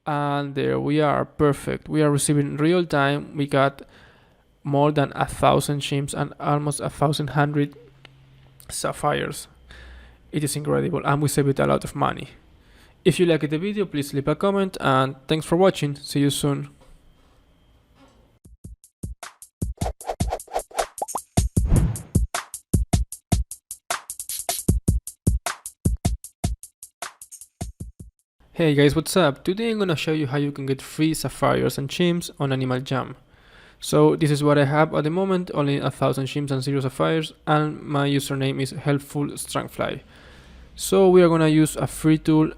And there we are, perfect. We are receiving in real time. We got more than 1,000 gems and almost 1,100 sapphires. It is incredible, and we saved a lot of money. If you liked the video, please leave a comment, and thanks for watching. See you soon. Hey guys, what's up? Today I'm gonna show you how you can get free sapphires and gems on Animal Jam. So this is what I have at the moment, only 1,000 gems and 0 sapphires, and my username is helpfulstrangfly. So we are gonna use a free tool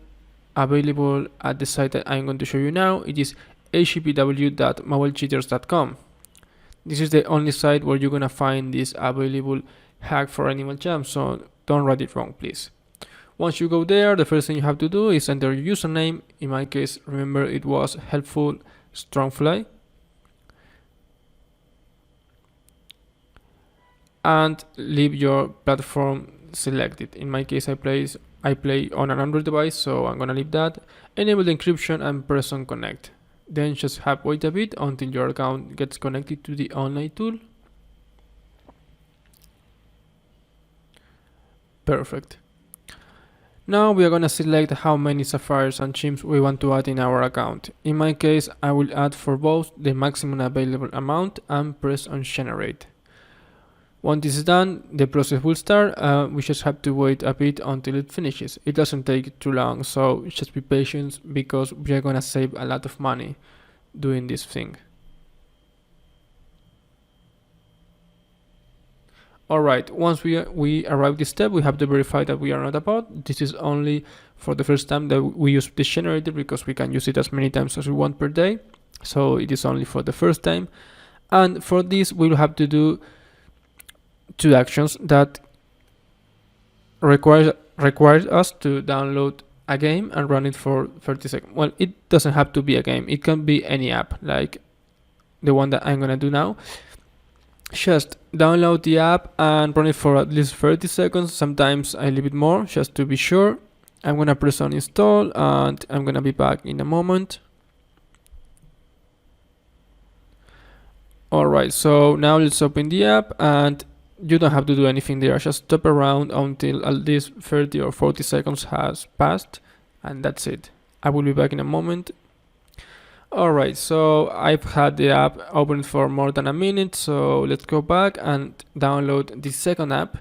available at the site that I'm going to show you now. It is AJPW.mobilecheaters.com. This is the only site where you're gonna find this available hack for Animal Jam, so don't write it wrong, please. Once you go there, the first thing you have to do is enter your username. In my case, remember it was helpfulstrangfly. And leave your platform selected. In my case, I play on an Android device, so I'm gonna leave that. Enable the encryption and press on connect. Then just wait a bit until your account gets connected to the online tool. Perfect. Now we are gonna select how many sapphires and gems we want to add in our account. In my case, I will add for both the maximum available amount and press on generate. Once this is done, the process will start. We just have to wait a bit until it finishes. It doesn't take too long, so just be patient because we are gonna save a lot of money doing this thing. Alright, once we arrive this step, we have to verify that we are not a bot. This is only for the first time that we use this generator because we can use it as many times as we want per day. So it is only for the first time. And for this, we will have to do two actions that requires us to download a game and run it for 30 seconds. Well, it doesn't have to be a game. It can be any app, like the one that I'm gonna do now. Just download the app and run it for at least 30 seconds. Sometimes I leave it more just to be sure. I'm gonna press on install and I'm gonna be back in a moment. Alright, so now let's open the app, and you don't have to do anything there. Just stop around until at least 30 or 40 seconds has passed, and that's it. I will be back in a moment. Alright, so I've had the app open for more than a minute, so let's go back and download the second app.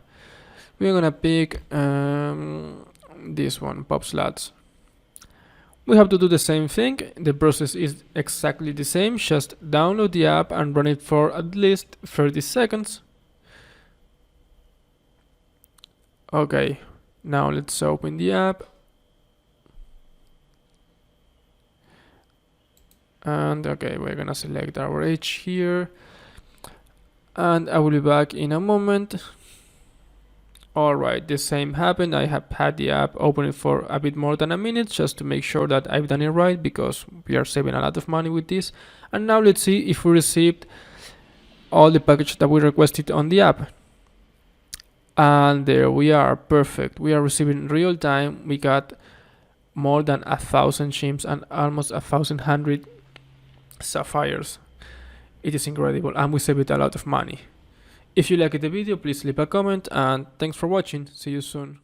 We're gonna pick this one, Pop Slots. We have to do the same thing. The process is exactly the same. Just download the app and run it for at least 30 seconds. Okay, now let's open the app. And okay, we're gonna select our age here. And I will be back in a moment. Alright, the same happened. I have had the app open for a bit more than a minute just to make sure that I've done it right, because we are saving a lot of money with this. And now let's see if we received all the package that we requested on the app. And there we are, perfect. We are receiving in real time. We got more than 1,000 gems and almost 1,100 sapphires. It is incredible, and we saved a lot of money. If you liked the video, please leave a comment, and thanks for watching. See you soon.